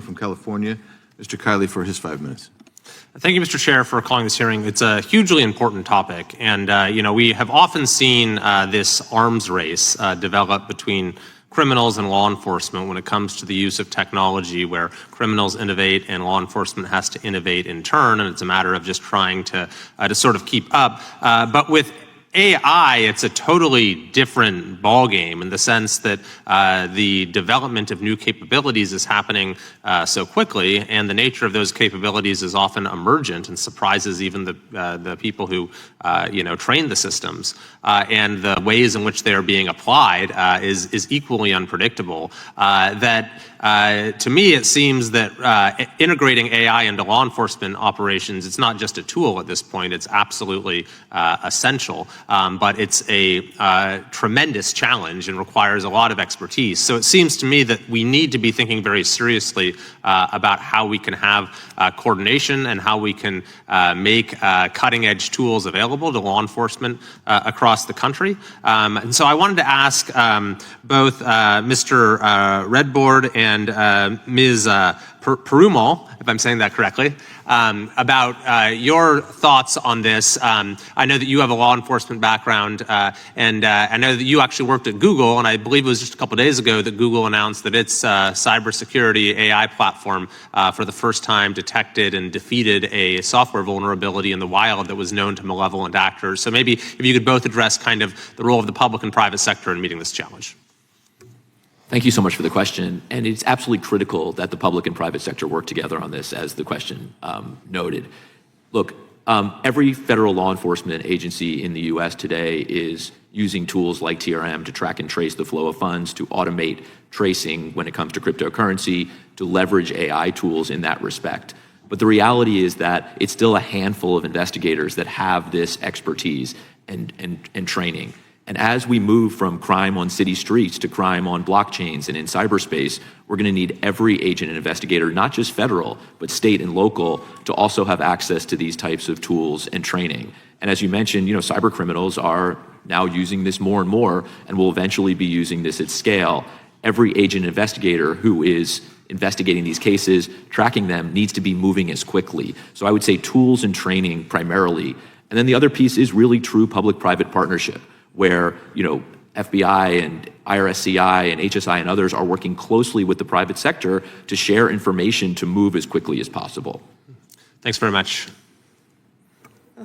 From California, Mr. Kiley for his 5 minutes. Thank you, Mr. Chair, for calling this hearing. It's a hugely important topic, and we have often seen this arms race develop between criminals and law enforcement when it comes to the use of technology, where criminals innovate and law enforcement has to innovate in turn, and it's a matter of just trying to sort of keep up. But with AI, it's a totally different ballgame in the sense that the development of new capabilities is happening so quickly, and the nature of those capabilities is often emergent and surprises even the people who train the systems. And the ways in which they are being applied is equally unpredictable. To me, it seems that integrating AI into law enforcement operations, it's not just a tool at this point, it's absolutely essential. But it's a tremendous challenge and requires a lot of expertise. So it seems to me that we need to be thinking very seriously about how we can have coordination and how we can make cutting-edge tools available to law enforcement across the country. And so I wanted to ask both Mr. Redboard and Ms. Perumal, if I'm saying that correctly, about your thoughts on this. I know that you have a law enforcement background, and I know that you actually worked at Google, and I believe it was just a couple days ago that Google announced that its cybersecurity AI platform for the first time detected and defeated a software vulnerability in the wild that was known to malevolent actors. So maybe if you could both address kind of the role of the public and private sector in meeting this challenge. Thank you so much for the question. And it's absolutely critical that the public and private sector work together on this, as the question noted. Look, every federal law enforcement agency in the US today is using tools like TRM to track and trace the flow of funds, to automate tracing when it comes to cryptocurrency, to leverage AI tools in that respect. But the reality is that it's still a handful of investigators that have this expertise and training. And as we move from crime on city streets to crime on blockchains and in cyberspace, we're going to need every agent and investigator, not just federal, but state and local, to also have access to these types of tools and training. And as you mentioned, cyber criminals are now using this more and more, and will eventually be using this at scale. Every agent investigator who is investigating these cases, tracking them, needs to be moving as quickly. So I would say tools and training primarily. And then the other piece is really true public-private partnership, where FBI and IRSCI and HSI and others are working closely with the private sector to share information to move as quickly as possible. Thanks very much.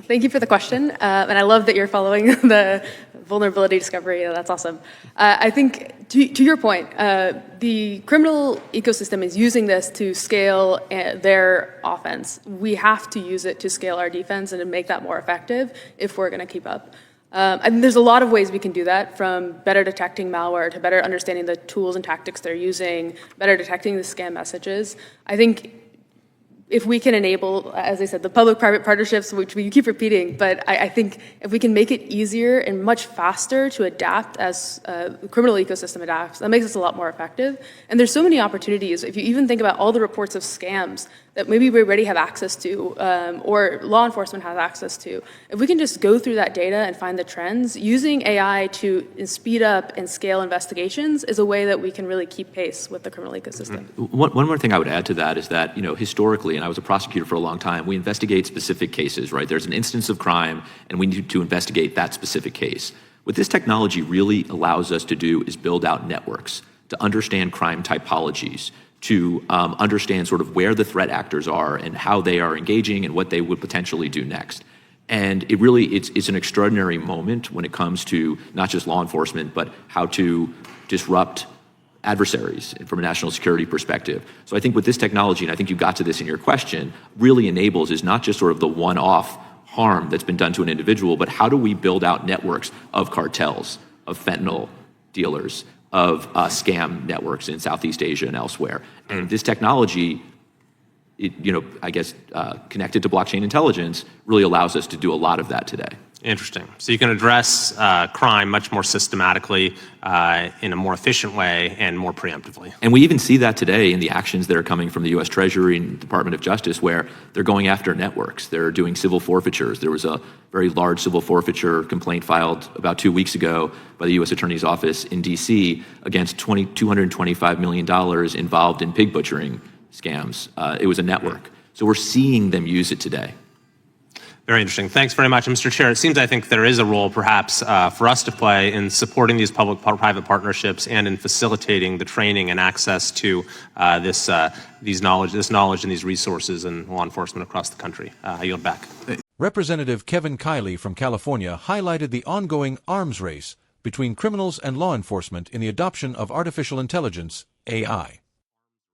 Thank you for the question, and I love that you're following the vulnerability discovery. That's awesome. I think, to your point, the criminal ecosystem is using this to scale their offense. We have to use it to scale our defense and to make that more effective if we're going to keep up. And there's a lot of ways we can do that, from better detecting malware to better understanding the tools and tactics they're using, better detecting the scam messages. I think if we can enable, as I said, the public-private partnerships, which we keep repeating, but I think if we can make it easier and much faster to adapt as the criminal ecosystem adapts, that makes us a lot more effective. And there's so many opportunities. If you even think about all the reports of scams that maybe we already have access to, or law enforcement has access to, if we can just go through that data and find the trends, using AI to speed up and scale investigations is a way that we can really keep pace with the criminal ecosystem. One more thing I would add to that is that, historically, and I was a prosecutor for a long time, we investigate specific cases, right? There's an instance of crime, and we need to investigate that specific case. What this technology really allows us to do is build out networks to understand crime typologies, to understand sort of where the threat actors are and how they are engaging and what they would potentially do next. And it's an extraordinary moment when it comes to not just law enforcement, but how to disrupt adversaries from a national security perspective. So I think with this technology, and I think you got to this in your question, really enables is not just sort of the one-off harm that's been done to an individual, but how do we build out networks of cartels, of fentanyl dealers, of scam networks in Southeast Asia and elsewhere. And this technology, connected to blockchain intelligence, really allows us to do a lot of that today. Interesting. So you can address crime much more systematically, in a more efficient way and more preemptively. And we even see that today in the actions that are coming from the U.S. Treasury and Department of Justice, where they're going after networks. They're doing civil forfeitures. There was a very large civil forfeiture complaint filed about 2 weeks ago by the U.S. Attorney's Office in D.C. against $225 million involved in pig butchering scams. It was a network. So we're seeing them use it today. Very interesting. Thanks very much. Mr. Chair, it seems I think there is a role perhaps for us to play in supporting these public-private partnerships and in facilitating the training and access to this knowledge and these resources in law enforcement across the country. I yield back. Representative Kevin Kiley from California highlighted the ongoing arms race between criminals and law enforcement in the adoption of artificial intelligence, AI.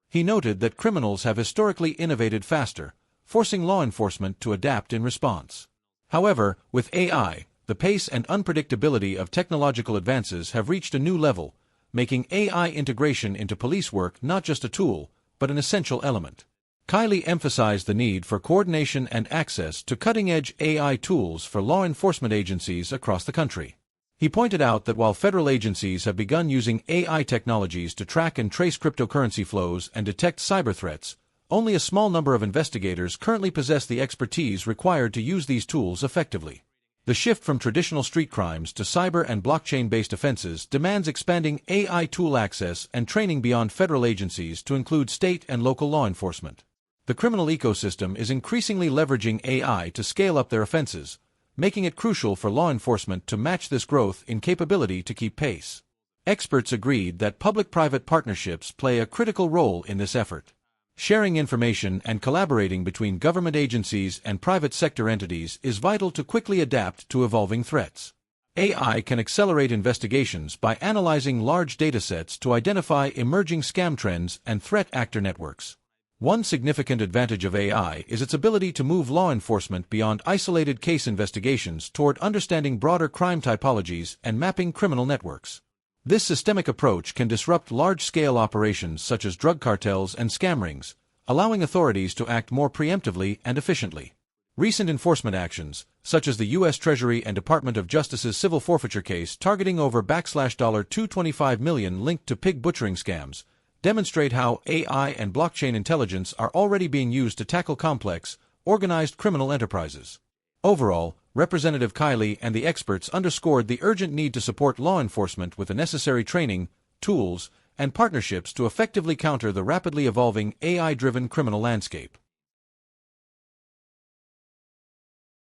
He noted that criminals have historically innovated faster, forcing law enforcement to adapt in response. However, with AI, the pace and unpredictability of technological advances have reached a new level, making AI integration into police work not just a tool, but an essential element. Kiley emphasized the need for coordination and access to cutting-edge AI tools for law enforcement agencies across the country. He pointed out that while federal agencies have begun using AI technologies to track and trace cryptocurrency flows and detect cyber threats, only a small number of investigators currently possess the expertise required to use these tools effectively. The shift from traditional street crimes to cyber and blockchain-based offenses demands expanding AI tool access and training beyond federal agencies to include state and local law enforcement. The criminal ecosystem is increasingly leveraging AI to scale up their offenses, making it crucial for law enforcement to match this growth in capability to keep pace. Experts agreed that public-private partnerships play a critical role in this effort. Sharing information and collaborating between government agencies and private sector entities is vital to quickly adapt to evolving threats. AI can accelerate investigations by analyzing large datasets to identify emerging scam trends and threat actor networks. One significant advantage of AI is its ability to move law enforcement beyond isolated case investigations toward understanding broader crime typologies and mapping criminal networks. This systemic approach can disrupt large-scale operations such as drug cartels and scam rings, allowing authorities to act more preemptively and efficiently. Recent enforcement actions, such as the U.S. Treasury and Department of Justice's civil forfeiture case targeting over $225 million linked to pig butchering scams, demonstrate how AI and blockchain intelligence are already being used to tackle complex, organized criminal enterprises. Overall, Representative Kiley and the experts underscored the urgent need to support law enforcement with the necessary training, tools, and partnerships to effectively counter the rapidly evolving AI-driven criminal landscape.